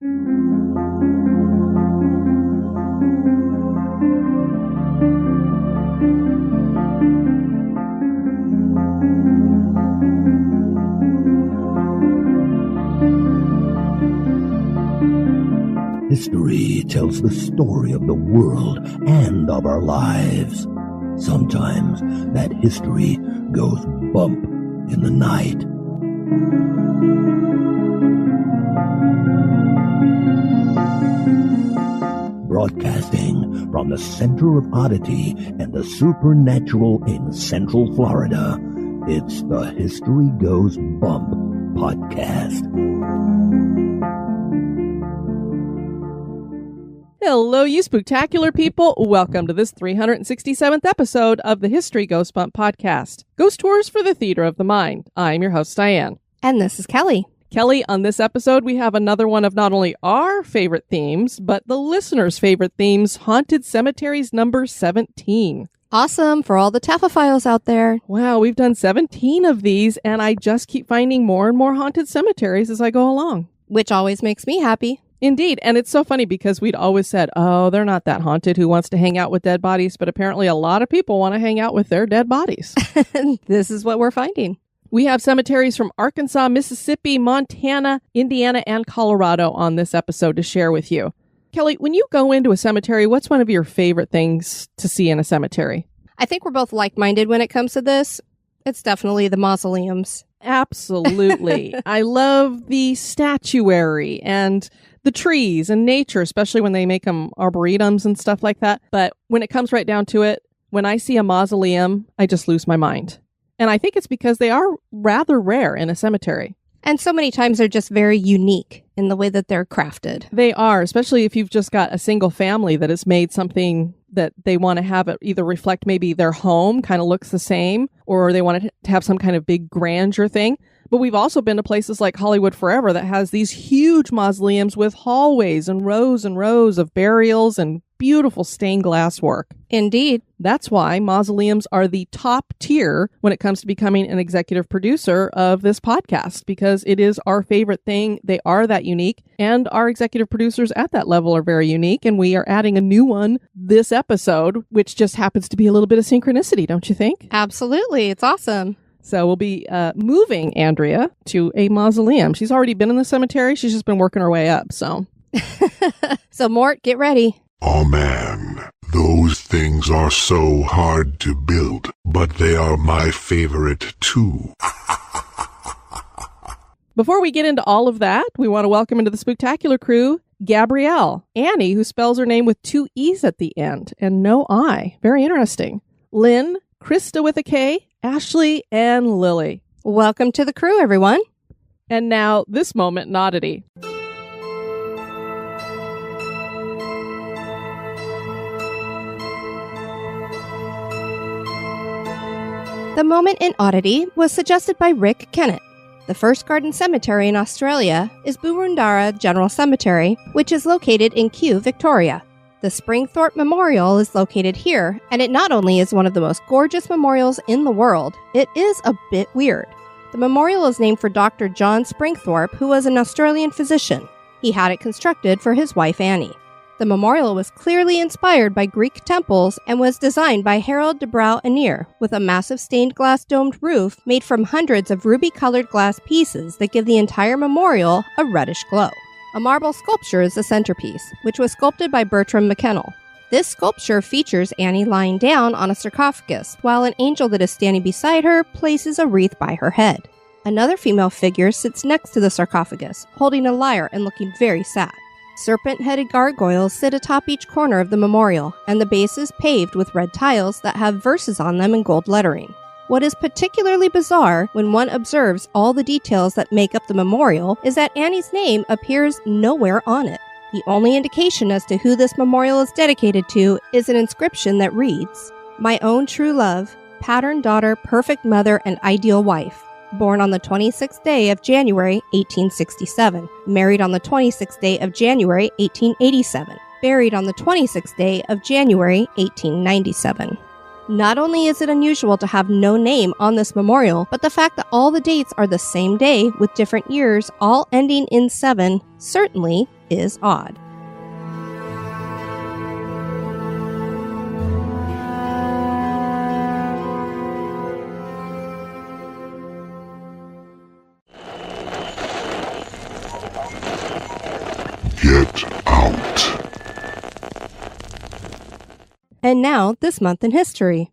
History tells the story of the world and of our lives. Sometimes that history goes bump in the night. Broadcasting from the center of oddity and the supernatural in Central Florida, it's the History Goes Bump podcast. Hello, you spooktacular people. Welcome to this 367th episode of the History Goes Bump podcast. Ghost tours for the theater of the mind. I'm your host, Diane. And this is Kelly. Kelly, on this episode, we have another one of not only our favorite themes, but the listeners' favorite themes, Haunted Cemeteries number 17. Awesome for all the Taphophiles out there. Wow, we've done 17 of these, and I just keep finding more and more haunted cemeteries as I go along. Which always makes me happy. Indeed. And it's so funny because we'd always said, oh, they're not that haunted. Who wants to hang out with dead bodies? But apparently a lot of people want to hang out with their dead bodies. This is what we're finding. We have cemeteries from Arkansas, Mississippi, Montana, Indiana, and Colorado on this episode to share with you. Kelly, when you go into a cemetery, what's one of your favorite things to see in a cemetery? I think we're both like-minded when it comes to this. It's definitely the mausoleums. Absolutely. I love the statuary and the trees and nature, especially when they make them arboretums and stuff like that. But when it comes right down to it, when I see a mausoleum, I just lose my mind. And I think it's because they are rather rare in a cemetery. And so many times they're just very unique in the way that they're crafted. They are, especially if you've just got a single family that has made something that they want to have it either reflect maybe their home, kind of looks the same, or they want it to have some kind of big grandeur thing. But we've also been to places like Hollywood Forever that has these huge mausoleums with hallways and rows of burials and beautiful stained glass work. Indeed. That's why mausoleums are the top tier when it comes to becoming an executive producer of this podcast, because it is our favorite thing. They are that unique, and our executive producers at that level are very unique, and we are adding a new one this episode, which just happens to be a little bit of synchronicity, don't you think? Absolutely. It's awesome. So we'll be moving Andrea to a mausoleum. She's already been in the cemetery. She's just been working her way up, so. So, Mort, get ready. Oh man, those things are so hard to build, but they are my favorite too. Before we get into all of that, we want to welcome into the Spooktacular crew, Gabrielle, Annie, who spells her name with 2 E's at the end, and no I. Very interesting. Lynn, Krista with a K, Ashley, and Lily. Welcome to the crew, everyone. And now, this moment in Oddity. The moment in Oddity was suggested by Rick Kennett. The first garden cemetery in Australia is Boroondara General Cemetery, which is located in Kew, Victoria. The Springthorpe Memorial is located here, and it not only is one of the most gorgeous memorials in the world, it is a bit weird. The memorial is named for Dr. John Springthorpe, who was an Australian physician. He had it constructed for his wife Annie. The memorial was clearly inspired by Greek temples and was designed by Harold de Brouw-Anneer, with a massive stained glass domed roof made from hundreds of ruby-colored glass pieces that give the entire memorial a reddish glow. A marble sculpture is the centerpiece, which was sculpted by Bertram McKennell. This sculpture features Annie lying down on a sarcophagus, while an angel that is standing beside her places a wreath by her head. Another female figure sits next to the sarcophagus, holding a lyre and looking very sad. Serpent-headed gargoyles sit atop each corner of the memorial, and the base is paved with red tiles that have verses on them in gold lettering. What is particularly bizarre when one observes all the details that make up the memorial is that Annie's name appears nowhere on it. The only indication as to who this memorial is dedicated to is an inscription that reads, "My own true love, pattern daughter, perfect mother, and ideal wife. Born on the 26th day of January, 1867. Married on the 26th day of January, 1887. Buried on the 26th day of January, 1897. Not only is it unusual to have no name on this memorial, but the fact that all the dates are the same day with different years, all ending in 7, certainly is odd. Get out. And now, this month in history.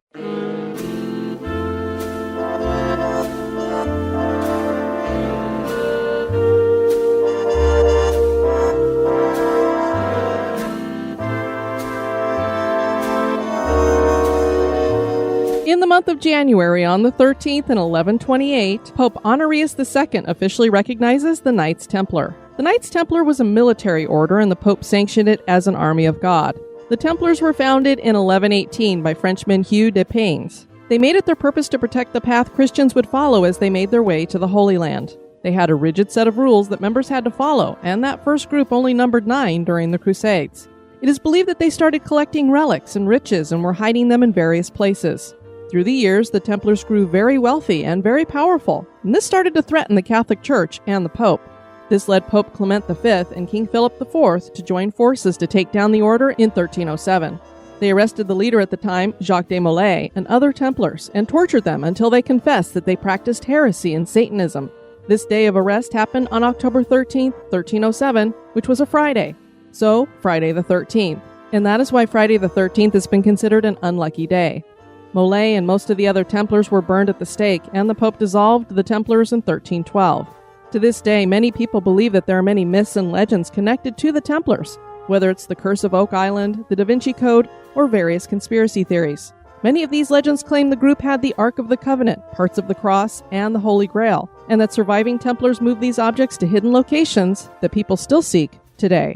In the month of January, on the 13th in 1128, Pope Honorius II officially recognizes the Knights Templar. The Knights Templar was a military order, and the Pope sanctioned it as an army of God. The Templars were founded in 1118 by Frenchman Hugh de Payens. They made it their purpose to protect the path Christians would follow as they made their way to the Holy Land. They had a rigid set of rules that members had to follow, and that first group only numbered 9 during the Crusades. It is believed that they started collecting relics and riches and were hiding them in various places. Through the years, the Templars grew very wealthy and very powerful, and this started to threaten the Catholic Church and the Pope. This led Pope Clement V and King Philip IV to join forces to take down the order in 1307. They arrested the leader at the time, Jacques de Molay, and other Templars, and tortured them until they confessed that they practiced heresy and Satanism. This day of arrest happened on October 13, 1307, which was a Friday. So, Friday the 13th. And that is why Friday the 13th has been considered an unlucky day. Molay and most of the other Templars were burned at the stake, and the Pope dissolved the Templars in 1312. To this day, many people believe that there are many myths and legends connected to the Templars, whether it's the Curse of Oak Island, the Da Vinci Code, or various conspiracy theories. Many of these legends claim the group had the Ark of the Covenant, parts of the Cross, and the Holy Grail, and that surviving Templars moved these objects to hidden locations that people still seek today.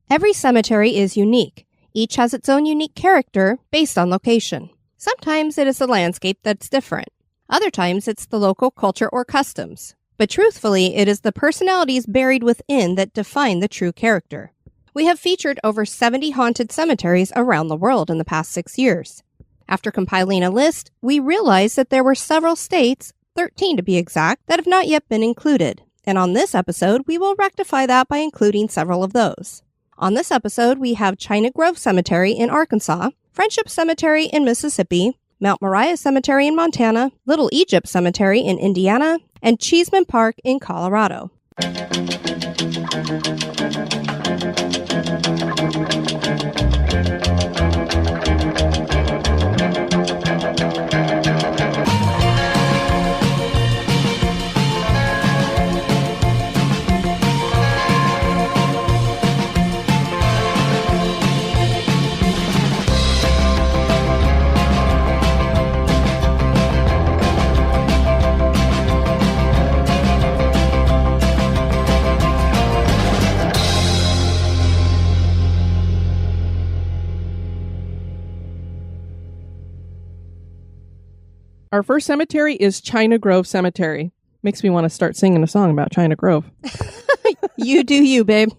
Every cemetery is unique. Each has its own unique character based on location. Sometimes it is the landscape that's different. Other times it's the local culture or customs. But truthfully, it is the personalities buried within that define the true character. We have featured over 70 haunted cemeteries around the world in the past 6 years. After compiling a list, we realized that there were several states, 13 to be exact, that have not yet been included. And on this episode, we will rectify that by including several of those. On this episode, we have China Grove Cemetery in Arkansas, Friendship Cemetery in Mississippi, Mount Moriah Cemetery in Montana, Little Egypt Cemetery in Indiana, and Cheesman Park in Colorado. Our first cemetery is China Grove Cemetery. Makes me want to start singing a song about China Grove. You do you, babe.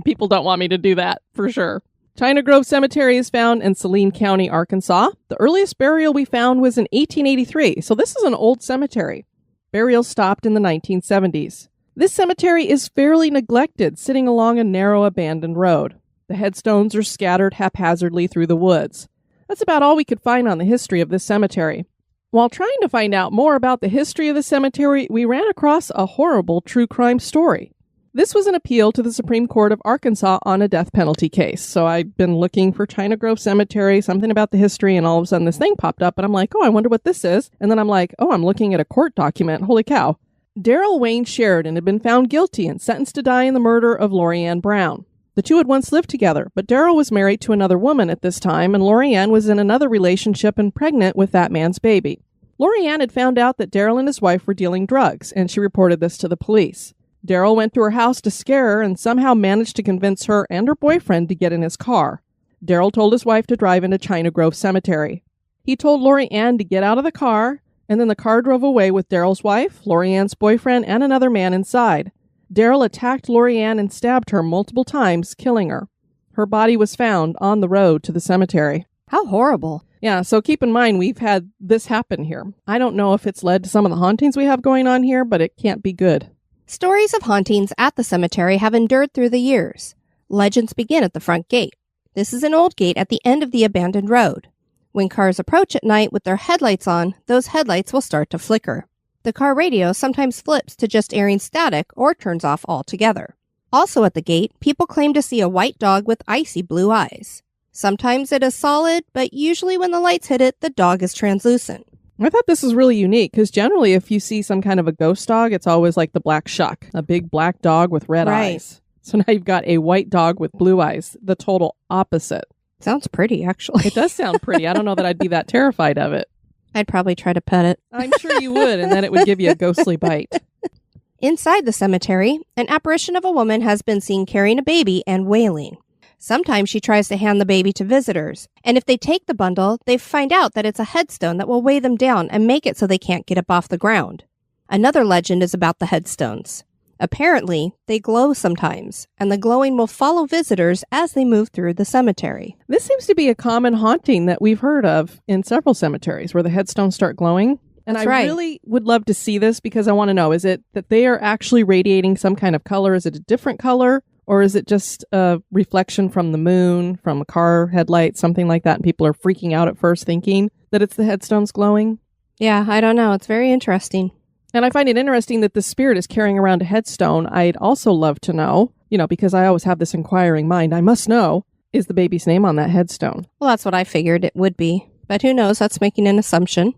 People don't want me to do that, for sure. China Grove Cemetery is found in Saline County, Arkansas. The earliest burial we found was in 1883, so this is an old cemetery. Burials stopped in the 1970s. This cemetery is fairly neglected, sitting along a narrow abandoned road. The headstones are scattered haphazardly through the woods. That's about all we could find on the history of this cemetery. While trying to find out more about the history of the cemetery, we ran across a horrible true crime story. This was an appeal to the Supreme Court of Arkansas on a death penalty case. So I'd been looking for China Grove Cemetery, something about the history, and all of a sudden this thing popped up, and I'm like, oh, I wonder what this is. And then I'm like, oh, I'm looking at a court document. Holy cow. Darrell Wayne Sheridan had been found guilty and sentenced to die in the murder of Lori Ann Brown. The two had once lived together, but Darrell was married to another woman at this time, and Lori Ann was in another relationship and pregnant with that man's baby. Lori Ann had found out that Darrell and his wife were dealing drugs, and she reported this to the police. Darrell went to her house to scare her and somehow managed to convince her and her boyfriend to get in his car. Darrell told his wife to drive into China Grove Cemetery. He told Lori Ann to get out of the car, and then the car drove away with Daryl's wife, Lorianne's boyfriend, and another man inside. Daryl attacked Lorianne and stabbed her multiple times, killing her. Her body was found on the road to the cemetery. How horrible. Yeah, so keep in mind we've had this happen here. I don't know if it's led to some of the hauntings we have going on here, but it can't be good. Stories of hauntings at the cemetery have endured through the years. Legends begin at the front gate. This is an old gate at the end of the abandoned road. When cars approach at night with their headlights on, those headlights will start to flicker. The car radio sometimes flips to just airing static or turns off altogether. Also at the gate, people claim to see a white dog with icy blue eyes. Sometimes it is solid, but usually when the lights hit it, the dog is translucent. I thought this was really unique because generally if you see some kind of a ghost dog, it's always like the black shuck, a big black dog with red eyes. So now you've got a white dog with blue eyes, the total opposite. Sounds pretty, actually. It does sound pretty. I don't know that I'd be that terrified of it. I'd probably try to pet it. I'm sure you would, and then it would give you a ghostly bite. Inside the cemetery, an apparition of a woman has been seen carrying a baby and wailing. Sometimes she tries to hand the baby to visitors, and if they take the bundle, they find out that it's a headstone that will weigh them down and make it so they can't get up off the ground. Another legend is about the headstones. Apparently, they glow sometimes, and the glowing will follow visitors as they move through the cemetery. This seems to be a common haunting that we've heard of in several cemeteries where the headstones start glowing. And That's I right. really would love to see this because I want to know, is it that they are actually radiating some kind of color? Is it a different color? Or is it just a reflection from the moon, from a car headlight, something like that, and people are freaking out at first thinking that it's the headstones glowing? Yeah, I don't know. It's very interesting. And I find it interesting that the spirit is carrying around a headstone. I'd also love to know, because I always have this inquiring mind, I must know, is the baby's name on that headstone? Well, that's what I figured it would be. But who knows? That's making an assumption.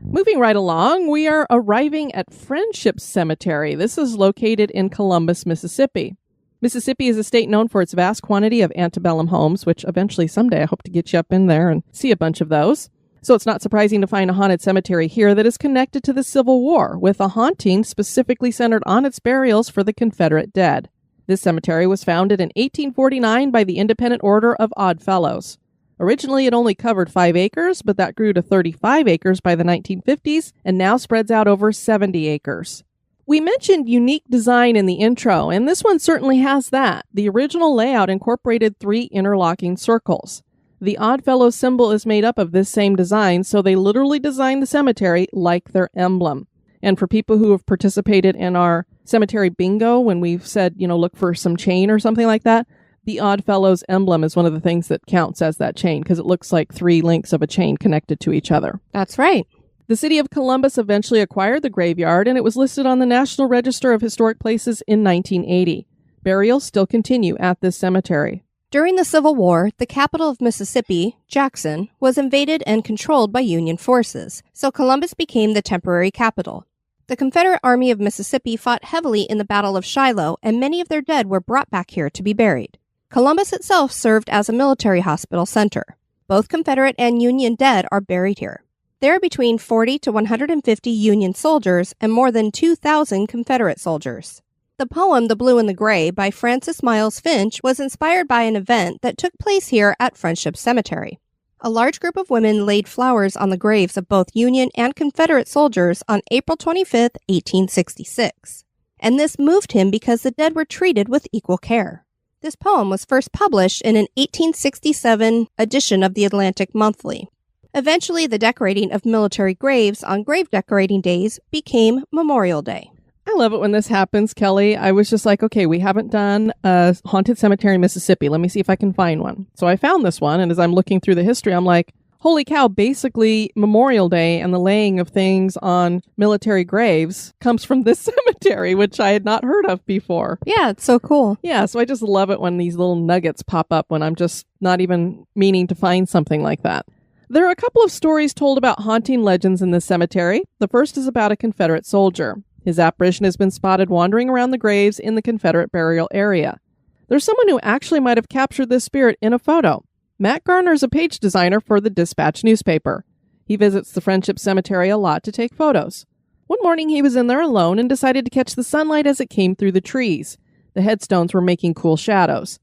Moving right along, we are arriving at Friendship Cemetery. This is located in Columbus, Mississippi. Mississippi is a state known for its vast quantity of antebellum homes, which eventually someday I hope to get you up in there and see a bunch of those. So it's not surprising to find a haunted cemetery here that is connected to the Civil War, with a haunting specifically centered on its burials for the Confederate dead. This cemetery was founded in 1849 by the Independent Order of Odd Fellows. Originally, it only covered 5 acres, but that grew to 35 acres by the 1950s and now spreads out over 70 acres. We mentioned unique design in the intro, and this one certainly has that. The original layout incorporated 3 interlocking circles. The Oddfellows symbol is made up of this same design, so they literally designed the cemetery like their emblem. And for people who have participated in our cemetery bingo, when we've said, look for some chain or something like that, the Oddfellows emblem is one of the things that counts as that chain because it looks like 3 links of a chain connected to each other. That's right. The city of Columbus eventually acquired the graveyard, and it was listed on the National Register of Historic Places in 1980. Burials still continue at this cemetery. During the Civil War, the capital of Mississippi, Jackson, was invaded and controlled by Union forces, so Columbus became the temporary capital. The Confederate Army of Mississippi fought heavily in the Battle of Shiloh, and many of their dead were brought back here to be buried. Columbus itself served as a military hospital center. Both Confederate and Union dead are buried here. There are between 40 to 150 Union soldiers and more than 2,000 Confederate soldiers. The poem The Blue and the Gray by Francis Miles Finch was inspired by an event that took place here at Friendship Cemetery. A large group of women laid flowers on the graves of both Union and Confederate soldiers on April 25, 1866. And this moved him because the dead were treated with equal care. This poem was first published in an 1867 edition of the Atlantic Monthly. Eventually, the decorating of military graves on grave decorating days became Memorial Day. I love it when this happens, Kelly. I was just like, okay, we haven't done a haunted cemetery in Mississippi. Let me see if I can find one. So I found this one, and as I'm looking through the history, I'm like, holy cow, basically Memorial Day and the laying of things on military graves comes from this cemetery, which I had not heard of before. Yeah, it's so cool. Yeah, so I just love it when these little nuggets pop up when I'm just not even meaning to find something like that. There are a couple of stories told about haunting legends in this cemetery. The first is about a Confederate soldier. His apparition has been spotted wandering around the graves in the Confederate burial area. There's someone who actually might have captured this spirit in a photo. Matt Garner is a page designer for the Dispatch newspaper. He visits the Friendship Cemetery a lot to take photos. One morning he was in there alone and decided to catch the sunlight as it came through the trees. The headstones were making cool shadows.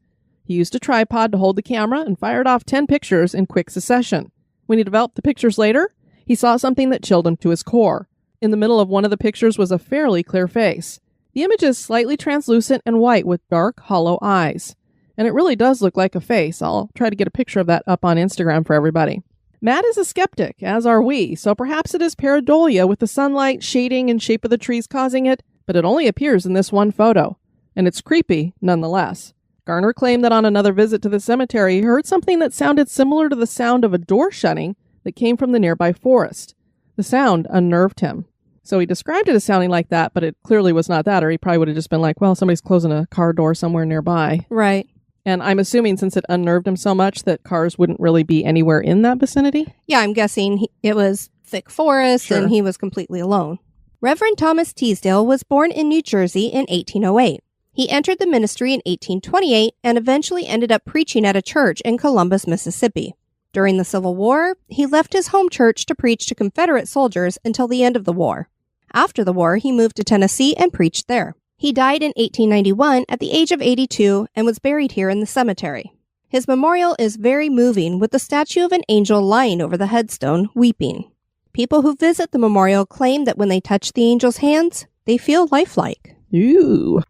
He used a tripod to hold the camera and fired off 10 pictures in quick succession. When he developed the pictures later, he saw something that chilled him to his core. In the middle of one of the pictures was a fairly clear face. The image is slightly translucent and white with dark, hollow eyes. And it really does look like a face. I'll try to get a picture of that up on Instagram for everybody. Matt is a skeptic, as are we, so perhaps it is pareidolia with the sunlight, shading, and shape of the trees causing it, but it only appears in this one photo. And it's creepy, nonetheless. Garner claimed that on another visit to the cemetery, he heard something that sounded similar to the sound of a door shutting that came from the nearby forest. The sound unnerved him. So he described it as sounding like that, but it clearly was not that, or he probably would have just been like, well, somebody's closing a car door somewhere nearby. Right. And I'm assuming since it unnerved him so much that cars wouldn't really be anywhere in that vicinity? Yeah, I'm guessing it was thick forest Sure. and he was completely alone. Reverend Thomas Teasdale was born in New Jersey in 1808. He entered the ministry in 1828 and eventually ended up preaching at a church in Columbus, Mississippi. During the Civil War, he left his home church to preach to Confederate soldiers until the end of the war. After the war, he moved to Tennessee and preached there. He died in 1891 at the age of 82 and was buried here in the cemetery. His memorial is very moving, with the statue of an angel lying over the headstone, weeping. People who visit the memorial claim that when they touch the angel's hands, they feel lifelike. Ooh.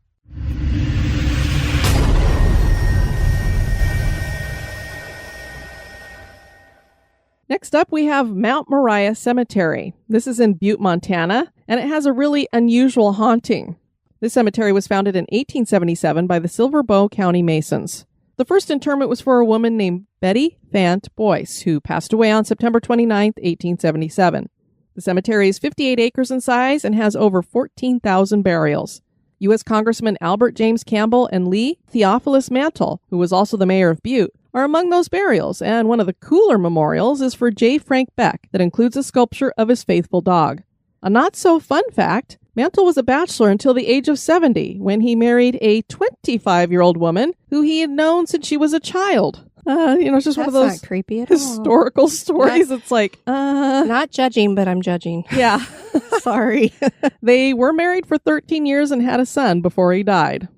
Next up, we have Mount Moriah Cemetery. This is in Butte, Montana, and it has a really unusual haunting. This cemetery was founded in 1877 by the Silver Bow County Masons. The first interment was for a woman named Betty Fant Boyce, who passed away on September 29, 1877. The cemetery is 58 acres in size and has over 14,000 burials. U.S. Congressman Albert James Campbell and Lee Theophilus Mantle, who was also the mayor of Butte, are among those burials, and one of the cooler memorials is for J. Frank Beck that includes a sculpture of his faithful dog. A not-so-fun fact, Mantle was a bachelor until the age of 70 when he married a 25-year-old woman who he had known since she was a child. It's just one of those That's not creepy at historical stories. It's like, Not judging, but I'm judging. Yeah. Sorry. They were married for 13 years and had a son before he died.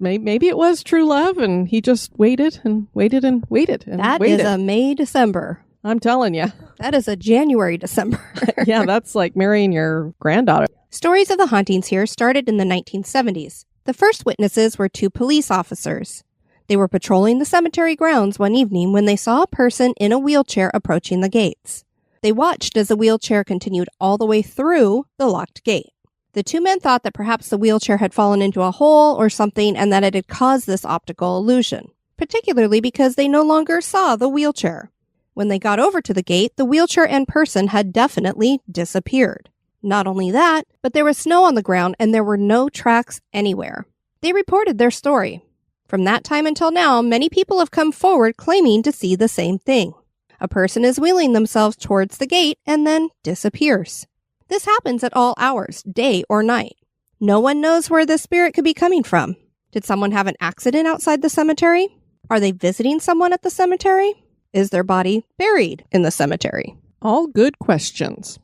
Maybe it was true love, and he just waited and waited and waited and That waited. is a May-December. I'm telling you. That is a January-December. Yeah, that's like marrying your granddaughter. Stories of the hauntings here started in the 1970s. The first witnesses were 2 police officers. They were patrolling the cemetery grounds one evening when they saw a person in a wheelchair approaching the gates. They watched as the wheelchair continued all the way through the locked gate. The 2 men thought that perhaps the wheelchair had fallen into a hole or something and that it had caused this optical illusion, particularly because they no longer saw the wheelchair. When they got over to the gate, the wheelchair and person had definitely disappeared. Not only that, but there was snow on the ground and there were no tracks anywhere. They reported their story. From that time until now, many people have come forward claiming to see the same thing. A person is wheeling themselves towards the gate and then disappears. This happens at all hours, day or night. No one knows where this spirit could be coming from. Did someone have an accident outside the cemetery? Are they visiting someone at the cemetery? Is their body buried in the cemetery? All good questions.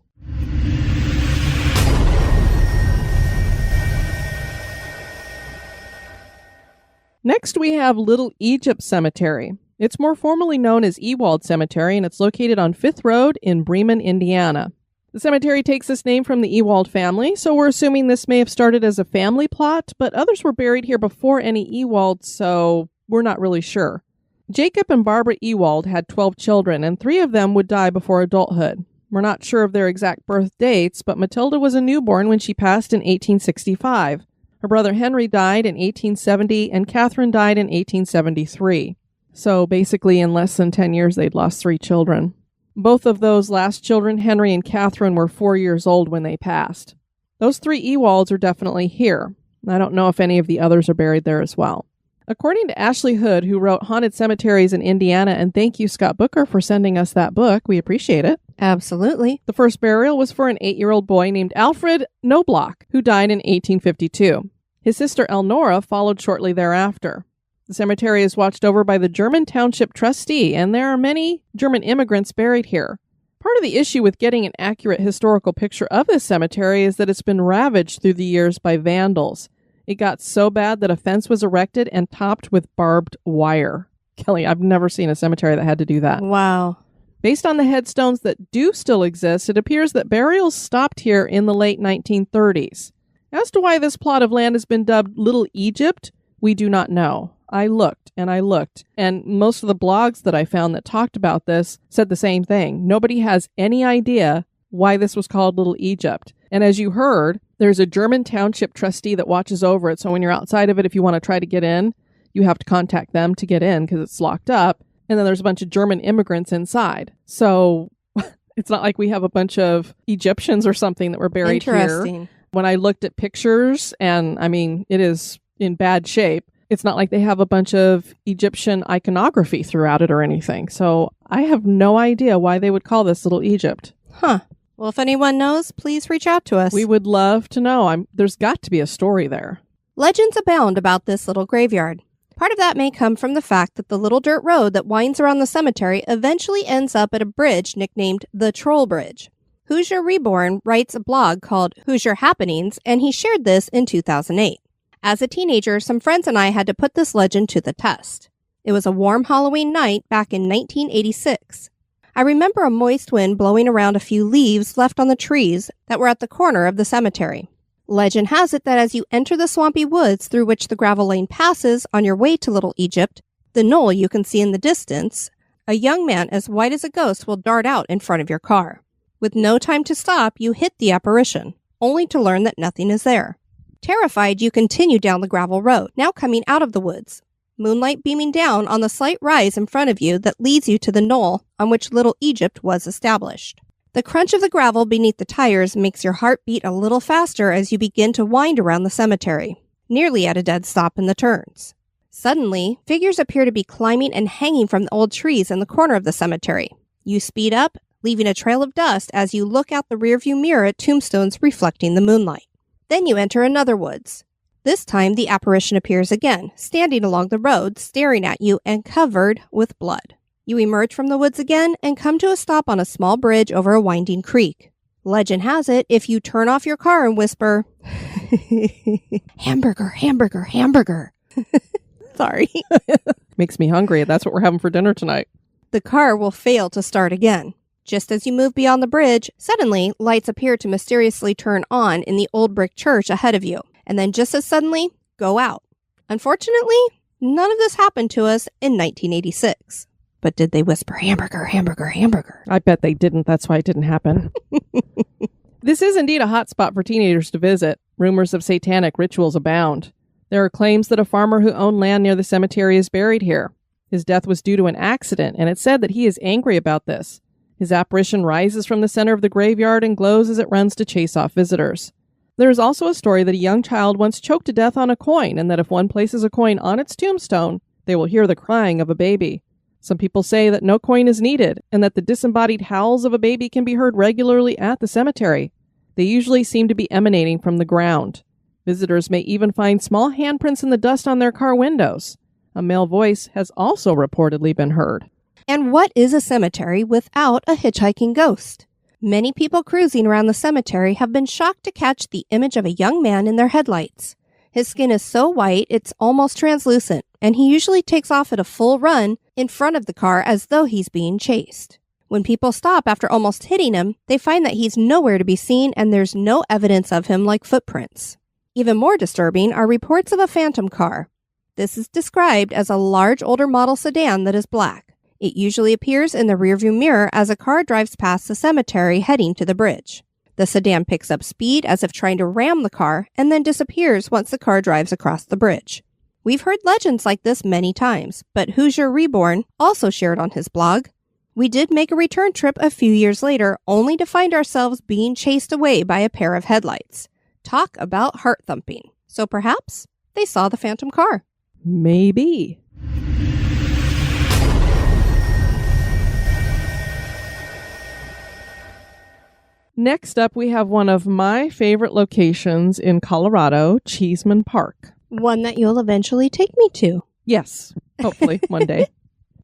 Next, we have Little Egypt Cemetery. It's more formally known as Ewald Cemetery, and it's located on 5th Road in Bremen, Indiana. The cemetery takes its name from the Ewald family, so we're assuming this may have started as a family plot, but others were buried here before any Ewald, so we're not really sure. Jacob and Barbara Ewald had 12 children, and 3 of them would die before adulthood. We're not sure of their exact birth dates, but Matilda was a newborn when she passed in 1865. Her brother Henry died in 1870, and Catherine died in 1873. So basically, in less than 10 years, they'd lost 3 children. Both of those last children, Henry and Catherine, were 4 years old when they passed. Those 3 Ewalds are definitely here. I don't know if any of the others are buried there as well. According to Ashley Hood, who wrote Haunted Cemeteries in Indiana, and thank you, Scott Booker, for sending us that book. We appreciate it. Absolutely. The first burial was for an 8-year-old boy named Alfred Knobloch, who died in 1852. His sister Elnora followed shortly thereafter. The cemetery is watched over by the German Township Trustee, and there are many German immigrants buried here. Part of the issue with getting an accurate historical picture of this cemetery is that it's been ravaged through the years by vandals. It got so bad that a fence was erected and topped with barbed wire. Kelly, I've never seen a cemetery that had to do that. Wow. Based on the headstones that do still exist, it appears that burials stopped here in the late 1930s. As to why this plot of land has been dubbed Little Egypt, we do not know. I looked, and most of the blogs that I found that talked about this said the same thing. Nobody has any idea why this was called Little Egypt. And as you heard, there's a German township trustee that watches over it, so when you're outside of it, if you want to try to get in, you have to contact them to get in because it's locked up. And then there's a bunch of German immigrants inside. So it's not like we have a bunch of Egyptians or something that were buried here. When I looked at pictures, and I mean, it is in bad shape, it's not like they have a bunch of Egyptian iconography throughout it or anything. So I have no idea why they would call this Little Egypt. Huh. Well, if anyone knows, please reach out to us. We would love to know. There's got to be a story there. Legends abound about this little graveyard. Part of that may come from the fact that the little dirt road that winds around the cemetery eventually ends up at a bridge nicknamed the Troll Bridge. Hoosier Reborn writes a blog called Hoosier Happenings, and he shared this in 2008. As a teenager, some friends and I had to put this legend to the test. It was a warm Halloween night back in 1986. I remember a moist wind blowing around a few leaves left on the trees that were at the corner of the cemetery. Legend has it that as you enter the swampy woods through which the gravel lane passes on your way to Little Egypt, the knoll you can see in the distance, a young man as white as a ghost will dart out in front of your car. With no time to stop, you hit the apparition, only to learn that nothing is there. Terrified, you continue down the gravel road, now coming out of the woods, moonlight beaming down on the slight rise in front of you that leads you to the knoll on which Little Egypt was established. The crunch of the gravel beneath the tires makes your heart beat a little faster as you begin to wind around the cemetery, nearly at a dead stop in the turns. Suddenly, figures appear to be climbing and hanging from the old trees in the corner of the cemetery. You speed up, leaving a trail of dust as you look out the rearview mirror at tombstones reflecting the moonlight. Then you enter another woods. This time, the apparition appears again, standing along the road, staring at you and covered with blood. You emerge from the woods again and come to a stop on a small bridge over a winding creek. Legend has it, if you turn off your car and whisper, hamburger, hamburger, hamburger. Sorry. Makes me hungry. That's what we're having for dinner tonight. The car will fail to start again. Just as you move beyond the bridge, suddenly lights appear to mysteriously turn on in the old brick church ahead of you, and then just as suddenly, go out. Unfortunately, none of this happened to us in 1986. But did they whisper hamburger, hamburger, hamburger? I bet they didn't. That's why it didn't happen. This is indeed a hot spot for teenagers to visit. Rumors of satanic rituals abound. There are claims that a farmer who owned land near the cemetery is buried here. His death was due to an accident, and it's said that he is angry about this. His apparition rises from the center of the graveyard and glows as it runs to chase off visitors. There is also a story that a young child once choked to death on a coin, and that if one places a coin on its tombstone, they will hear the crying of a baby. Some people say that no coin is needed, and that the disembodied howls of a baby can be heard regularly at the cemetery. They usually seem to be emanating from the ground. Visitors may even find small handprints in the dust on their car windows. A male voice has also reportedly been heard. And what is a cemetery without a hitchhiking ghost? Many people cruising around the cemetery have been shocked to catch the image of a young man in their headlights. His skin is so white it's almost translucent, and he usually takes off at a full run in front of the car as though he's being chased. When people stop after almost hitting him, they find that he's nowhere to be seen and there's no evidence of him like footprints. Even more disturbing are reports of a phantom car. This is described as a large older model sedan that is black. It usually appears in the rearview mirror as a car drives past the cemetery heading to the bridge. The sedan picks up speed as if trying to ram the car and then disappears once the car drives across the bridge. We've heard legends like this many times, but Hoosier Reborn also shared on his blog. We did make a return trip a few years later, only to find ourselves being chased away by a pair of headlights. Talk about heart thumping. So perhaps they saw the phantom car. Maybe. Next up, we have one of my favorite locations in Colorado, Cheesman Park. One that you'll eventually take me to. Yes, hopefully one day.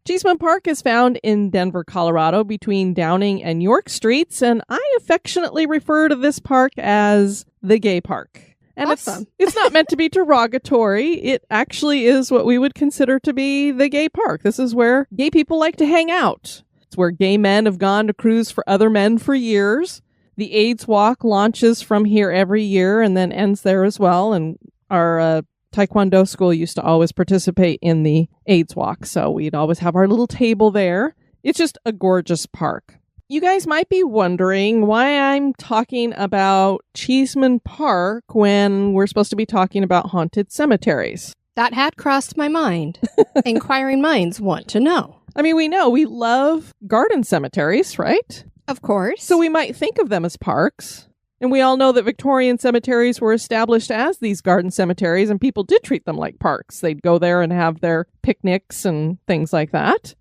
Cheesman Park is found in Denver, Colorado, between Downing and York Streets, and I affectionately refer to this park as the Gay Park. And Awesome. it's not meant to be derogatory. It actually is what we would consider to be the gay park. This is where gay people like to hang out. It's where gay men have gone to cruise for other men for years. The AIDS Walk launches from here every year and then ends there as well. And our Taekwondo school used to always participate in the AIDS Walk, so we'd always have our little table there. It's just a gorgeous park. You guys might be wondering why I'm talking about Cheesman Park when we're supposed to be talking about haunted cemeteries. That had crossed my mind. Inquiring minds want to know. I mean, we know we love garden cemeteries, right? Of course. So we might think of them as parks. And we all know that Victorian cemeteries were established as these garden cemeteries, and people did treat them like parks. They'd go there and have their picnics and things like that.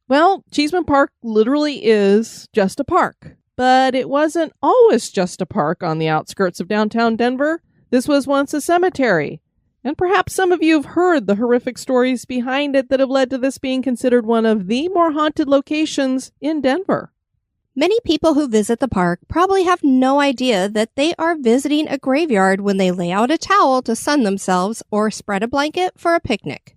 Well, Cheesman Park literally is just a park. But it wasn't always just a park on the outskirts of downtown Denver. This was once a cemetery. And perhaps some of you have heard the horrific stories behind it that have led to this being considered one of the more haunted locations in Denver. Many people who visit the park probably have no idea that they are visiting a graveyard when they lay out a towel to sun themselves or spread a blanket for a picnic.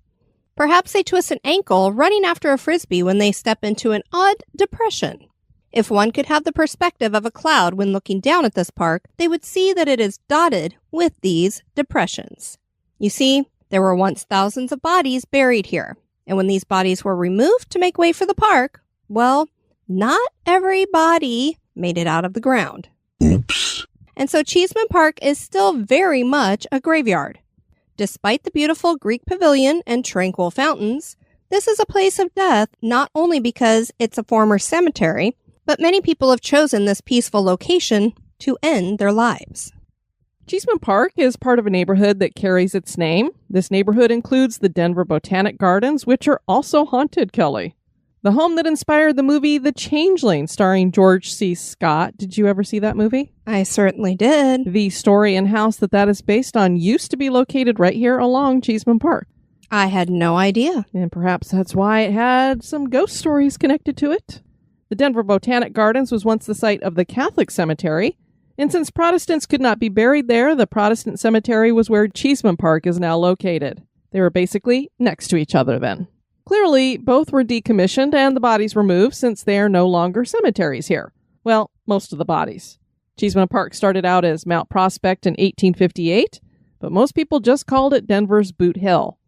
Perhaps they twist an ankle running after a frisbee when they step into an odd depression. If one could have the perspective of a cloud when looking down at this park, they would see that it is dotted with these depressions. You see, there were once thousands of bodies buried here, and when these bodies were removed to make way for the park, well, not every body made it out of the ground. Oops. And so Cheesman Park is still very much a graveyard. Despite the beautiful Greek pavilion and tranquil fountains, this is a place of death not only because it's a former cemetery, but many people have chosen this peaceful location to end their lives. Cheesman Park is part of a neighborhood that carries its name. This neighborhood includes the Denver Botanic Gardens, which are also haunted, Kelly. The home that inspired the movie The Changeling, starring George C. Scott. Did you ever see that movie? I certainly did. The story and house that is based on used to be located right here along Cheesman Park. I had no idea. And perhaps that's why it had some ghost stories connected to it. The Denver Botanic Gardens was once the site of the Catholic cemetery. And since Protestants could not be buried there, the Protestant cemetery was where Cheesman Park is now located. They were basically next to each other then. Clearly, both were decommissioned and the bodies removed since they are no longer cemeteries here. Well, most of the bodies. Cheesman Park started out as Mount Prospect in 1858, but most people just called it Denver's Boot Hill.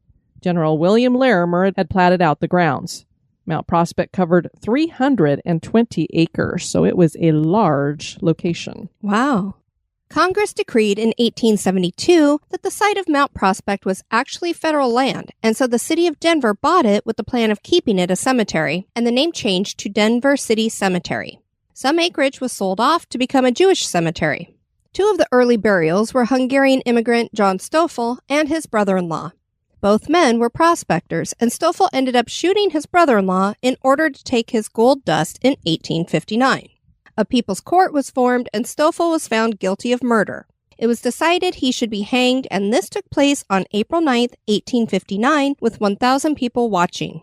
General William Larimer had platted out the grounds. Mount Prospect covered 320 acres, so it was a large location. Wow. Congress decreed in 1872 that the site of Mount Prospect was actually federal land, and so the city of Denver bought it with the plan of keeping it a cemetery, and the name changed to Denver City Cemetery. Some acreage was sold off to become a Jewish cemetery. Two of the early burials were Hungarian immigrant John Stoffel and his brother-in-law. Both men were prospectors, and Stoffel ended up shooting his brother-in-law in order to take his gold dust in 1859. A people's court was formed, and Stoffel was found guilty of murder. It was decided he should be hanged, and this took place on April 9th, 1859, with 1,000 people watching.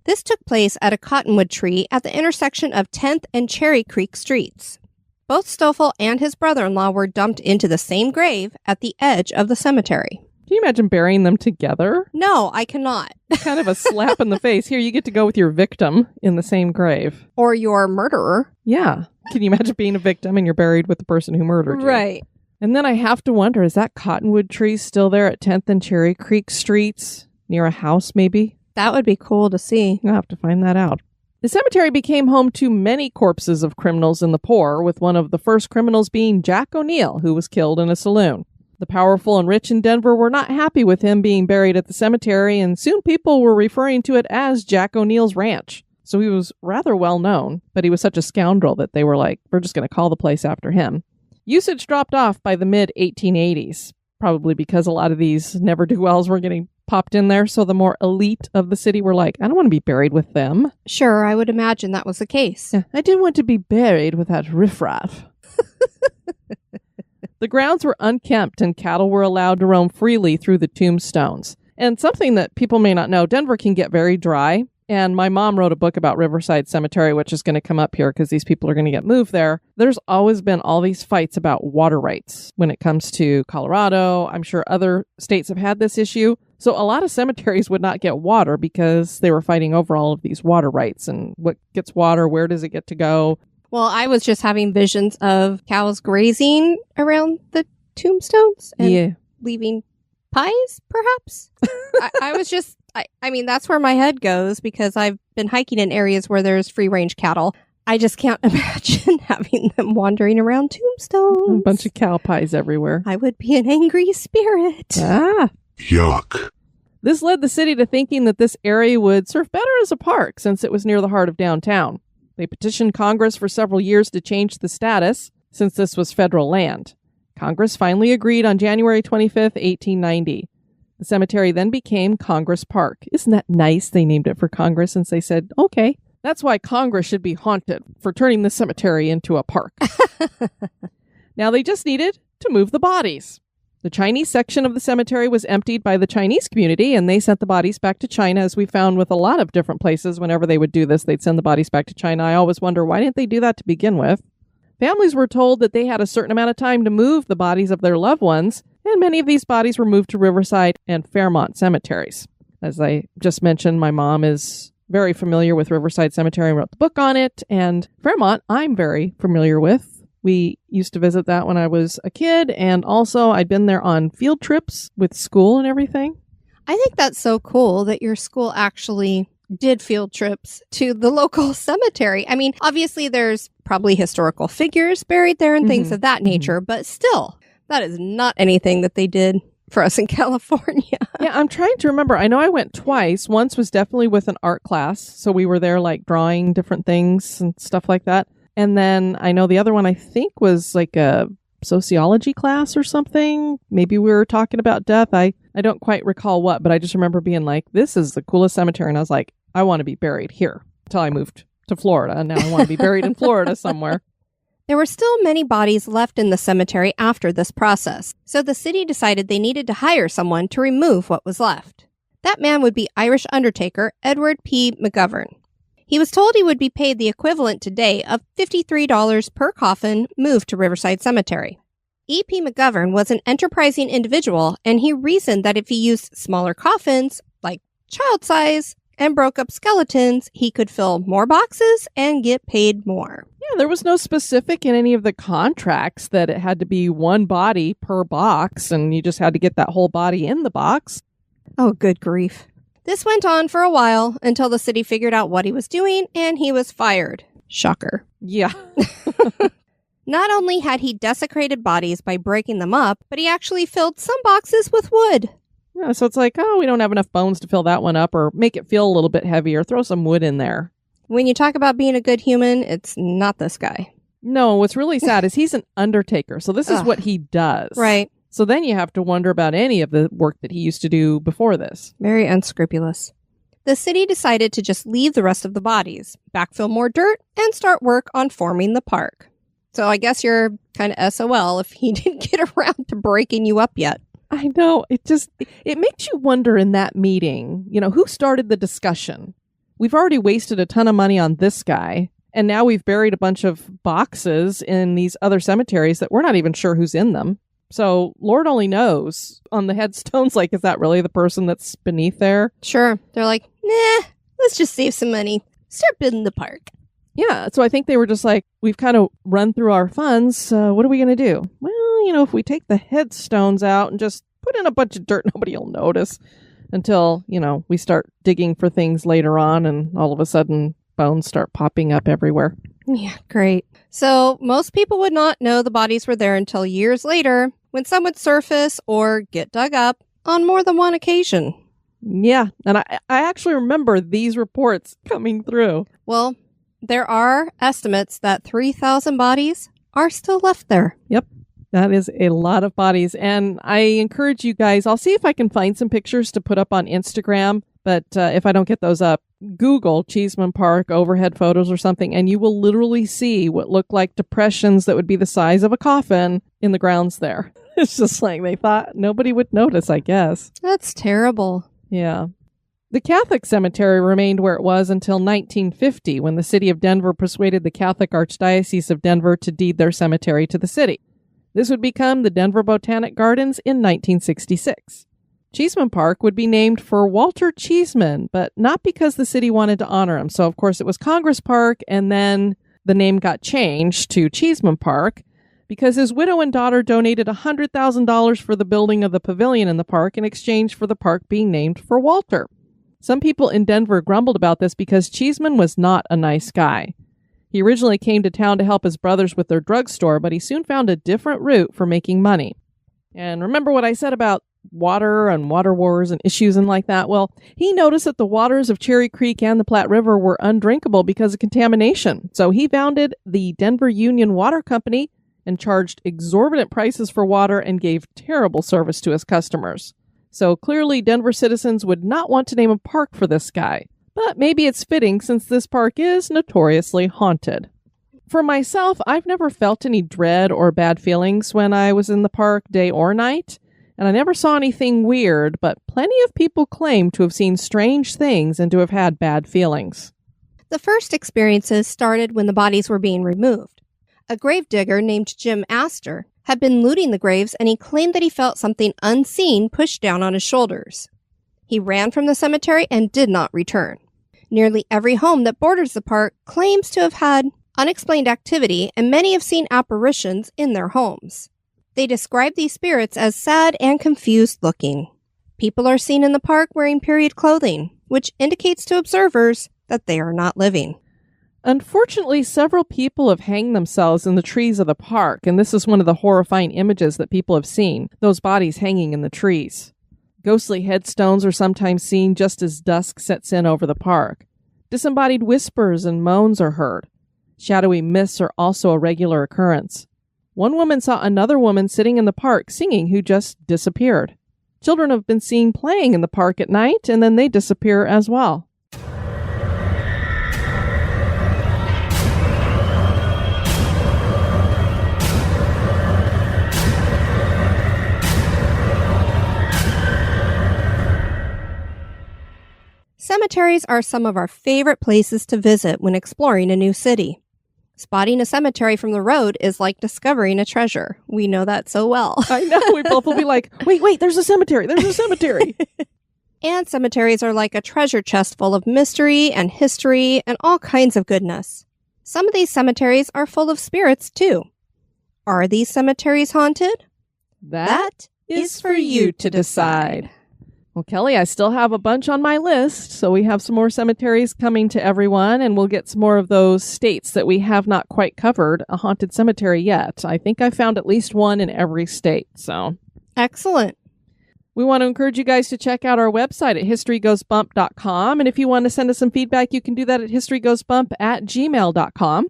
This took place at a cottonwood tree at the intersection of 10th and Cherry Creek streets. Both Stoffel and his brother-in-law were dumped into the same grave at the edge of the cemetery. Can you imagine burying them together? No, I cannot. Kind of a slap in the face. Here, you get to go with your victim in the same grave. Or your murderer. Yeah. Can you imagine being a victim and you're buried with the person who murdered you? Right. And then I have to wonder, is that cottonwood tree still there at 10th and Cherry Creek streets? Near a house, maybe? That would be cool to see. I'll have to find that out. The cemetery became home to many corpses of criminals in the poor, with one of the first criminals being Jack O'Neill, who was killed in a saloon. The powerful and rich in Denver were not happy with him being buried at the cemetery, and soon people were referring to it as Jack O'Neill's Ranch. So he was rather well known, but he was such a scoundrel that they were like, we're just going to call the place after him. Usage dropped off by the mid-1880s, probably because a lot of these never-do-wells were getting popped in there, so the more elite of the city were like, I don't want to be buried with them. Sure, I would imagine that was the case. Yeah, I didn't want to be buried with that riffraff. The grounds were unkempt and cattle were allowed to roam freely through the tombstones. And something that people may not know, Denver can get very dry. And my mom wrote a book about Riverside Cemetery, which is going to come up here because these people are going to get moved there. There's always been all these fights about water rights when it comes to Colorado. I'm sure other states have had this issue. So a lot of cemeteries would not get water because they were fighting over all of these water rights and what gets water, where does it get to go? Well, I was just having visions of cows grazing around the tombstones and leaving pies, perhaps. I was just... I mean, that's where my head goes because I've been hiking in areas where there's free-range cattle. I just can't imagine having them wandering around tombstones. A bunch of cow pies everywhere. I would be an angry spirit. Ah. Yuck. This led the city to thinking that this area would serve better as a park since it was near the heart of downtown. They petitioned Congress for several years to change the status since this was federal land. Congress finally agreed on January 25th, 1890. The cemetery then became Congress Park. Isn't that nice? They named it for Congress since they said, okay, that's why Congress should be haunted for turning the cemetery into a park. Now they just needed to move the bodies. The Chinese section of the cemetery was emptied by the Chinese community, and they sent the bodies back to China, as we found with a lot of different places. Whenever they would do this, they'd send the bodies back to China. I always wonder, why didn't they do that to begin with? Families were told that they had a certain amount of time to move the bodies of their loved ones, and many of these bodies were moved to Riverside and Fairmont cemeteries. As I just mentioned, my mom is very familiar with Riverside Cemetery and wrote the book on it, and Fairmont I'm very familiar with. We used to visit that when I was a kid, and also I'd been there on field trips with school and everything. I think that's so cool that your school actually did field trips to the local cemetery. I mean, obviously there's probably historical figures buried there and things of that nature, but still, that is not anything that they did for us in California. Yeah, I'm trying to remember. I know I went twice. Once was definitely with an art class, so we were there like drawing different things and stuff like that. And then I know the other one I think was like a sociology class or something. Maybe we were talking about death. I don't quite recall what, but I just remember being like, this is the coolest cemetery. And I was like, I want to be buried here until I moved to Florida. And now I want to be buried in Florida somewhere. There were still many bodies left in the cemetery after this process, so the city decided they needed to hire someone to remove what was left. That man would be Irish undertaker Edward P. McGovern. He was told he would be paid the equivalent today of $53 per coffin moved to Riverside Cemetery. E.P. McGovern was an enterprising individual, and he reasoned that if he used smaller coffins, like child size, and broke up skeletons, he could fill more boxes and get paid more. Yeah, there was no specific in any of the contracts that it had to be one body per box, and you just had to get that whole body in the box. Oh, good grief. This went on for a while until the city figured out what he was doing, and he was fired. Shocker. Yeah. Not only had he desecrated bodies by breaking them up, but he actually filled some boxes with wood. Yeah, so it's like, oh, we don't have enough bones to fill that one up, or make it feel a little bit heavier. Throw some wood in there. When you talk about being a good human, it's not this guy. No, what's really sad is he's an undertaker, so this is what he does. Right. So then you have to wonder about any of the work that he used to do before this. Very unscrupulous. The city decided to just leave the rest of the bodies, backfill more dirt, and start work on forming the park. So I guess you're kind of SOL if he didn't get around to breaking you up yet. I know. It makes you wonder in that meeting, who started the discussion? We've already wasted a ton of money on this guy, and now we've buried a bunch of boxes in these other cemeteries that we're not even sure who's in them. So Lord only knows on the headstones, like, is that really the person that's beneath there? Sure. They're like, nah, let's just save some money. Start building the park. Yeah. So I think they were just like, we've kind of run through our funds. What are we going to do? Well, if we take the headstones out and just put in a bunch of dirt, nobody will notice until, we start digging for things later on. And all of a sudden, bones start popping up everywhere. Yeah, great. So most people would not know the bodies were there until years later, when some would surface or get dug up on more than one occasion. Yeah, and I actually remember these reports coming through. Well, there are estimates that 3,000 bodies are still left there. Yep, that is a lot of bodies. And I encourage you guys, I'll see if I can find some pictures to put up on Instagram. But if I don't get those up, Google Cheesman Park overhead photos or something, and you will literally see what look like depressions that would be the size of a coffin in the grounds there. It's just like they thought nobody would notice, I guess. That's terrible. Yeah. The Catholic cemetery remained where it was until 1950, when the city of Denver persuaded the Catholic Archdiocese of Denver to deed their cemetery to the city. This would become the Denver Botanic Gardens in 1966. Cheesman Park would be named for Walter Cheesman, but not because the city wanted to honor him. So, of course, it was Congress Park, and then the name got changed to Cheesman Park because his widow and daughter donated $100,000 for the building of the pavilion in the park in exchange for the park being named for Walter. Some people in Denver grumbled about this because Cheesman was not a nice guy. He originally came to town to help his brothers with their drugstore, but he soon found a different route for making money. And remember what I said about water and water wars and issues and like that? Well, he noticed that the waters of Cherry Creek and the Platte River were undrinkable because of contamination. So he founded the Denver Union Water Company and charged exorbitant prices for water and gave terrible service to his customers. So clearly Denver citizens would not want to name a park for this guy. But maybe it's fitting since this park is notoriously haunted. For myself, I've never felt any dread or bad feelings when I was in the park day or night, and I never saw anything weird, but plenty of people claim to have seen strange things and to have had bad feelings. The first experiences started when the bodies were being removed. A gravedigger named Jim Astor had been looting the graves, and he claimed that he felt something unseen pushed down on his shoulders. He ran from the cemetery and did not return. Nearly every home that borders the park claims to have had unexplained activity, and many have seen apparitions in their homes. They describe these spirits as sad and confused looking. People are seen in the park wearing period clothing, which indicates to observers that they are not living. Unfortunately, several people have hanged themselves in the trees of the park, and this is one of the horrifying images that people have seen, those bodies hanging in the trees. Ghostly headstones are sometimes seen just as dusk sets in over the park. Disembodied whispers and moans are heard. Shadowy mists are also a regular occurrence. One woman saw another woman sitting in the park singing who just disappeared. Children have been seen playing in the park at night, and then they disappear as well. Cemeteries are some of our favorite places to visit when exploring a new city. Spotting a cemetery from the road is like discovering a treasure. We know that so well. I know. We both will be like, wait, there's a cemetery. There's a cemetery. And cemeteries are like a treasure chest full of mystery and history and all kinds of goodness. Some of these cemeteries are full of spirits, too. Are these cemeteries haunted? That is for you to decide. Well, Kelly, I still have a bunch on my list, so we have some more cemeteries coming to everyone, and we'll get some more of those states that we have not quite covered a haunted cemetery yet. I think I found at least one in every state, so. Excellent. We want to encourage you guys to check out our website at historygoesbump.com, and if you want to send us some feedback, you can do that at historygoesbump@gmail.com.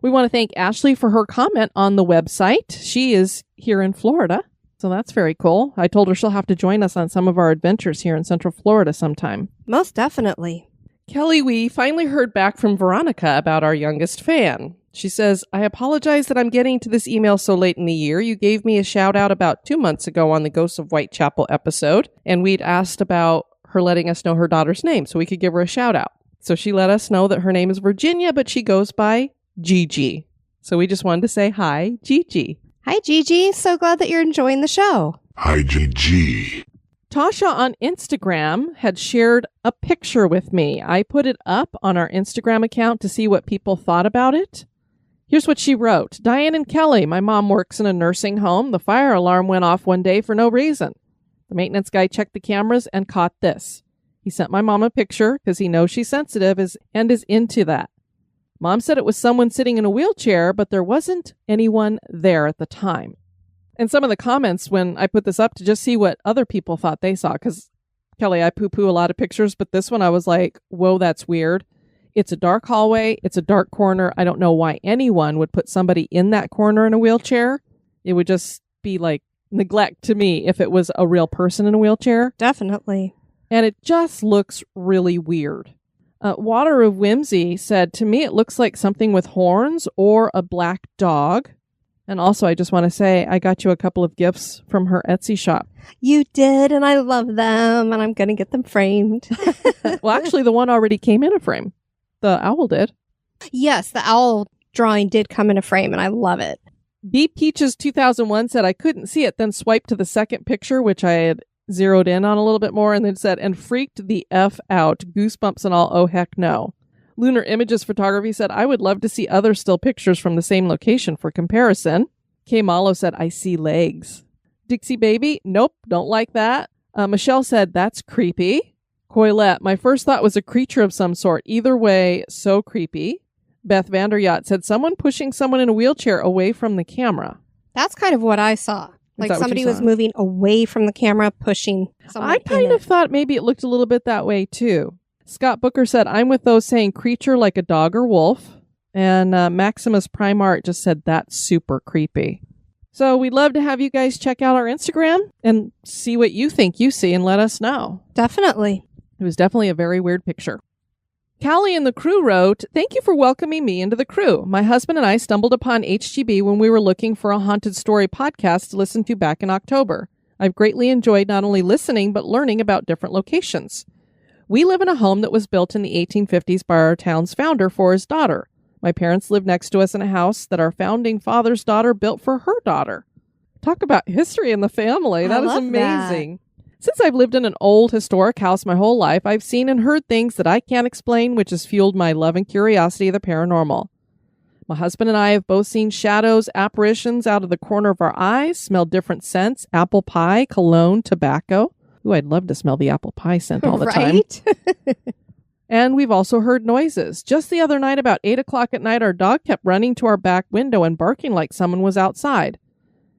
We want to thank Ashley for her comment on the website. She is here in Florida. So that's very cool. I told her she'll have to join us on some of our adventures here in Central Florida sometime. Most definitely. Kelly, we finally heard back from Veronica about our youngest fan. She says, I apologize that I'm getting to this email so late in the year. You gave me a shout out about 2 months ago on the Ghosts of Whitechapel episode, and we'd asked about her letting us know her daughter's name so we could give her a shout out. So she let us know that her name is Virginia, but she goes by Gigi. So we just wanted to say hi, Gigi. Hi, Gigi. So glad that you're enjoying the show. Hi, Gigi. Tasha on Instagram had shared a picture with me. I put it up on our Instagram account to see what people thought about it. Here's what she wrote. Diane and Kelly, my mom works in a nursing home. The fire alarm went off one day for no reason. The maintenance guy checked the cameras and caught this. He sent my mom a picture because he knows she's sensitive and is into that. Mom said it was someone sitting in a wheelchair, but there wasn't anyone there at the time. And some of the comments when I put this up to just see what other people thought they saw, because Kelly, I poo-poo a lot of pictures, but this one I was like, whoa, that's weird. It's a dark hallway. It's a dark corner. I don't know why anyone would put somebody in that corner in a wheelchair. It would just be like neglect to me if it was a real person in a wheelchair. Definitely. And it just looks really weird. Water of Whimsy said, to me, it looks like something with horns or a black dog. And also, I just want to say, I got you a couple of gifts from her Etsy shop. You did, and I love them, and I'm going to get them framed. Well, actually, the one already came in a frame. The owl did. Yes, the owl drawing did come in a frame, and I love it. B Peaches 2001 said I couldn't see it, then swiped to the second picture, which I had zeroed in on a little bit more, and then said, and freaked the F out. Goosebumps and all, oh heck no. Lunar Images Photography said, I would love to see other still pictures from the same location for comparison. K. Malo said, I see legs. Dixie Baby, nope, don't like that. Michelle said, that's creepy. Coilette, my first thought was a creature of some sort. Either way, so creepy. Beth Vanderyacht said, someone pushing someone in a wheelchair away from the camera. That's kind of what I saw. Like somebody was moving away from the camera, pushing someone. I kind of thought maybe it looked a little bit that way too. Scott Booker said, I'm with those saying creature like a dog or wolf. And Maximus Primart just said, that's super creepy. So we'd love to have you guys check out our Instagram and see what you think you see and let us know. Definitely. It was definitely a very weird picture. Callie and the crew wrote, thank you for welcoming me into the crew. My husband and I stumbled upon HGB when we were looking for a haunted story podcast to listen to back in October. I've greatly enjoyed not only listening, but learning about different locations. We live in a home that was built in the 1850s by our town's founder for his daughter. My parents live next to us in a house that our founding father's daughter built for her daughter. Talk about history in the family. That is amazing. Since I've lived in an old historic house my whole life, I've seen and heard things that I can't explain, which has fueled my love and curiosity of the paranormal. My husband and I have both seen shadows, apparitions out of the corner of our eyes, smelled different scents, apple pie, cologne, tobacco. Ooh, I'd love to smell the apple pie scent all the time. And we've also heard noises. Just the other night, about 8 o'clock at night, our dog kept running to our back window and barking like someone was outside.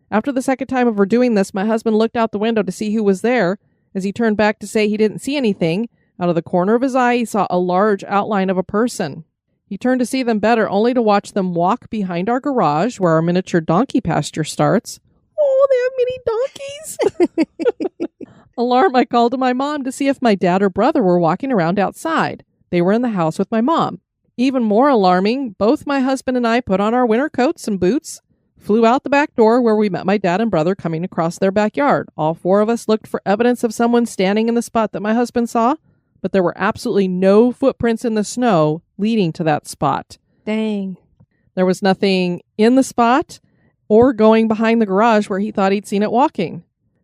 After the second time of her doing this, my husband looked out the window to see who was there. As he turned back to say he didn't see anything, out of the corner of his eye, he saw a large outline of a person. He turned to see them better, only to watch them walk behind our garage, where our miniature donkey pasture starts. Oh, they have mini donkeys! Alarmed, I called to my mom to see if my dad or brother were walking around outside. They were in the house with my mom. Even more alarming, both my husband and I put on our winter coats and boots, flew out the back door where we met my dad and brother coming across their backyard. All four of us looked for evidence of someone standing in the spot that my husband saw, but there were absolutely no footprints in the snow leading to that spot. Dang. There was nothing in the spot or going behind the garage where he thought he'd seen it walking.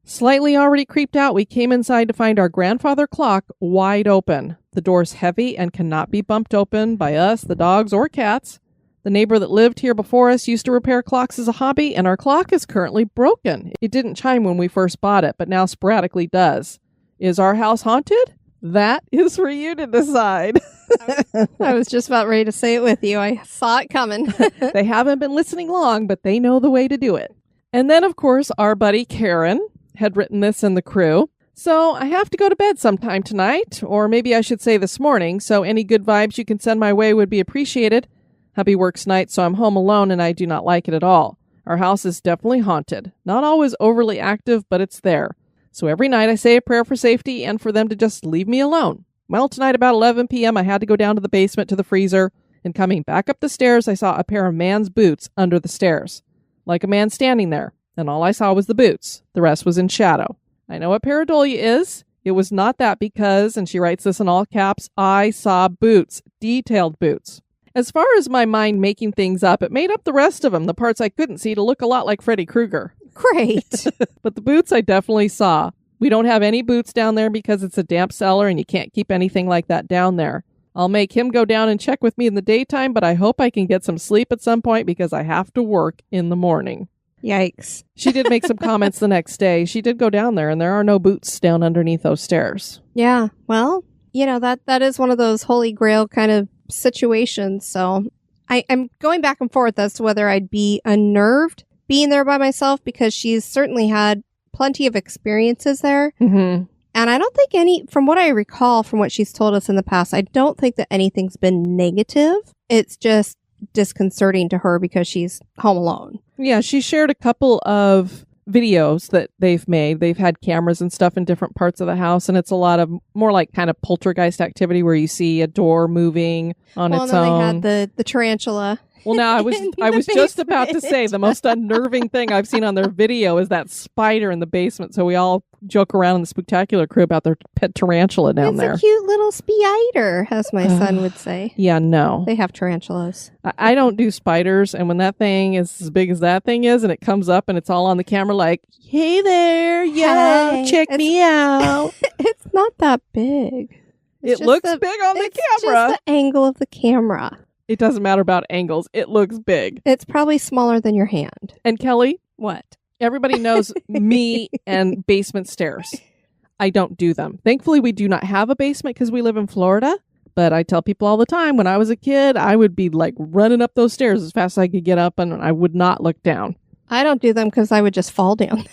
Slightly already creeped out, we came inside to find our grandfather clock wide open. The door's heavy and cannot be bumped open by us, the dogs, or cats. The neighbor that lived here before us used to repair clocks as a hobby, and our clock is currently broken. It didn't chime when we first bought it, but now sporadically does. Is our house haunted? That is for you to decide. I was just about ready to say it with you. I saw it coming. They haven't been listening long, but they know the way to do it. And then, of course, our buddy Karen had written this in the crew. So I have to go to bed sometime tonight, or maybe I should say this morning, so any good vibes you can send my way would be appreciated. Hubby works nights, so I'm home alone and I do not like it at all. Our house is definitely haunted. Not always overly active, but it's there. So every night I say a prayer for safety and for them to just leave me alone. Well, tonight about 11 p.m. I had to go down to the basement to the freezer, and coming back up the stairs I saw a pair of man's boots under the stairs. Like a man standing there, and all I saw was the boots. The rest was in shadow. I know what pareidolia is. It was not that because, and she writes this in all caps, I saw boots, detailed boots. As far as my mind making things up, it made up the rest of them, the parts I couldn't see, to look a lot like Freddy Krueger. Great. But the boots I definitely saw. We don't have any boots down there because it's a damp cellar and you can't keep anything like that down there. I'll make him go down and check with me in the daytime, but I hope I can get some sleep at some point because I have to work in the morning. Yikes. She did make some comments the next day. She did go down there and there are no boots down underneath those stairs. Yeah. Well, that is one of those holy grail kind of situations. So I'm going back and forth as to whether I'd be unnerved being there by myself, because she's certainly had plenty of experiences there. Mm-hmm. And I don't think from what I recall from what she's told us in the past, I don't think that anything's been negative. It's just disconcerting to her because she's home alone. Yeah, she shared a couple of videos that they've made. They've had cameras and stuff in different parts of the house, and it's a lot of more like kind of poltergeist activity where you see a door moving on its own. And then they had the tarantula Well, now I was just about to say the most unnerving thing I've seen on their video is that spider in the basement. So we all joke around in the Spooktacular crew about their pet tarantula down there. It's a cute little spider, as my son would say. Yeah, no. They have tarantulas. I don't do spiders, and when that thing is as big as that thing is, and it comes up and it's all on the camera like, hey there, Hey, check me out. It's not that big. It looks big on the It's camera. just the angle of the camera. It doesn't matter about angles. It looks big. It's probably smaller than your hand. And Kelly, What? everybody knows me and basement stairs. I don't do them. Thankfully, we do not have a basement because we live in Florida. But I tell people all the time, when I was a kid, I would be like running up those stairs as fast as I could get up, and I would not look down. I don't do them because I would just fall down.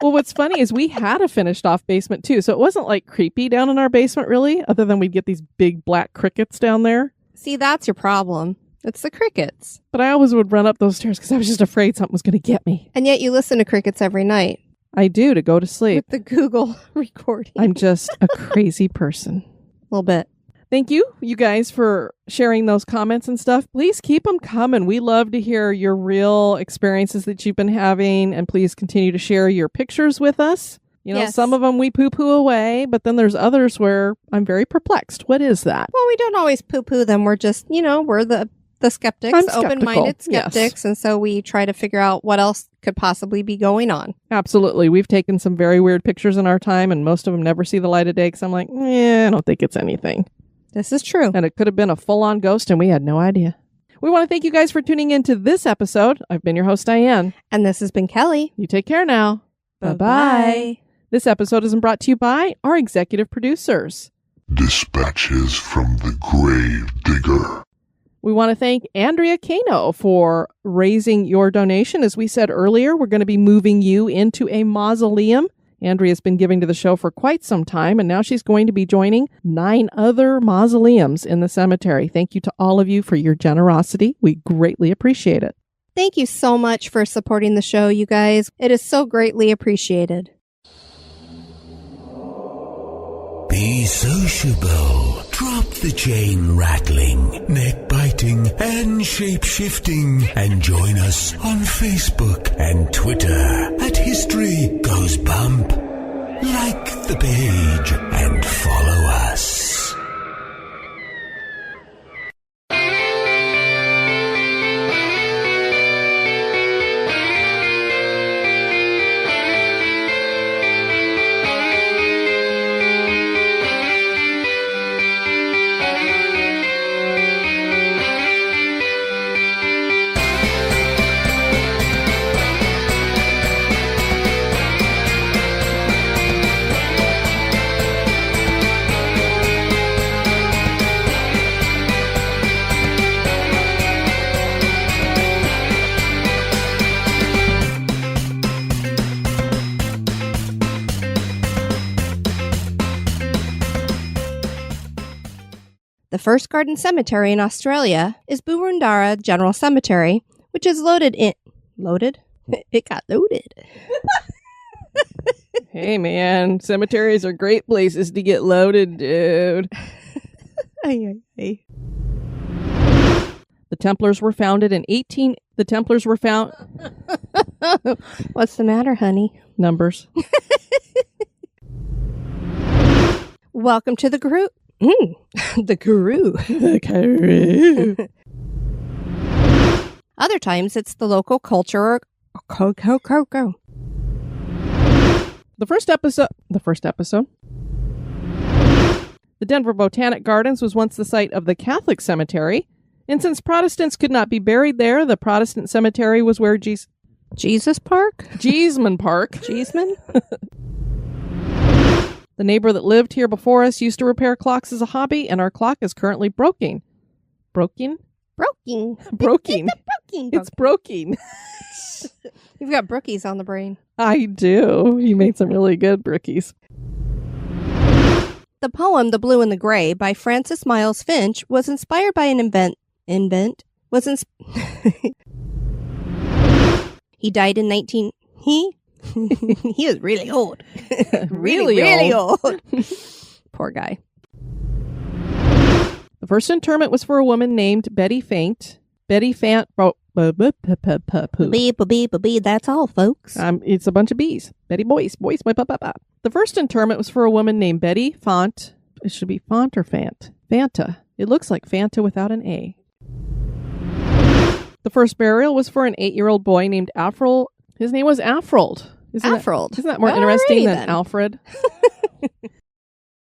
Well, what's funny is we had a finished off basement too. So it wasn't like creepy down in our basement really, other than we'd get these big black crickets down there. See, that's your problem. It's the crickets. But I always would run up those stairs because I was just afraid something was going to get me. And yet you listen to crickets every night I do, to go to sleep. with the Google recording. I'm just a crazy person. A little bit. Thank you guys, for sharing those comments and stuff. Please keep them coming. We love to hear your real experiences that you've been having, and please continue to share your pictures with us. You know, Yes. Some of them we poo-poo away, but then there's others where I'm very perplexed. What is that? Well, we don't always poo-poo them. We're just, we're the skeptics, I'm skeptical, open-minded yes. skeptics. And so we try to figure out what else could possibly be going on. Absolutely. We've taken some very weird pictures in our time, and most of them never see the light of day because I'm like, I don't think it's anything. This is true. And it could have been a full-on ghost, and we had no idea. We want to thank you guys for tuning in to this episode. I've been your host, Diane. And this has been Kelly. You take care now. Bye-bye. Bye-bye. This episode is brought to you by our executive producers. Dispatches from the Grave Digger. We want to thank Andrea Kano for raising your donation. As we said earlier, we're going to be moving you into a mausoleum. Andrea's been giving to the show for quite some time, and now she's going to be joining 9 other mausoleums in the cemetery. Thank you to all of you for your generosity. We greatly appreciate it. Thank you so much for supporting the show, you guys. It is so greatly appreciated. Be sociable. Drop the chain rattling, neck biting, and shape shifting, and join us on Facebook and Twitter at History Goes Bump. Like the page and follow us. The first garden cemetery in Australia is Boroondara General Cemetery, which is loaded? It got loaded. Hey, man, cemeteries are great places to get loaded, dude. The Templars were founded in The Templars were found... What's the matter, honey? Numbers. Welcome to the group. The guru. The Karoo. Other times it's the local culture. The first episode. The Denver Botanic Gardens was once the site of the Catholic cemetery, and since Protestants could not be buried there, the Protestant cemetery was where Jesus Park? Cheesman Park. Cheesman? The neighbor that lived here before us used to repair clocks as a hobby, and our clock is currently broken. Broken? Broking. Broken. Broking. It's broken. You've got brookies on the brain. I do. You made some really good brookies. The poem The Blue and the Gray by Francis Miles Finch was inspired by an He died in he is really old. really old. Poor guy. The first interment was for a woman named Betty Faint. Betty Fant. Bee, that's all, folks. It's a bunch of bees. Betty boys. The first interment was for a woman named Betty Font. It should be Font or Fant? Fanta. It looks like Fanta without an A. The first burial was for an 8-year-old boy named Afrold. His name was Afrold. Isn't that more interesting than Alfred?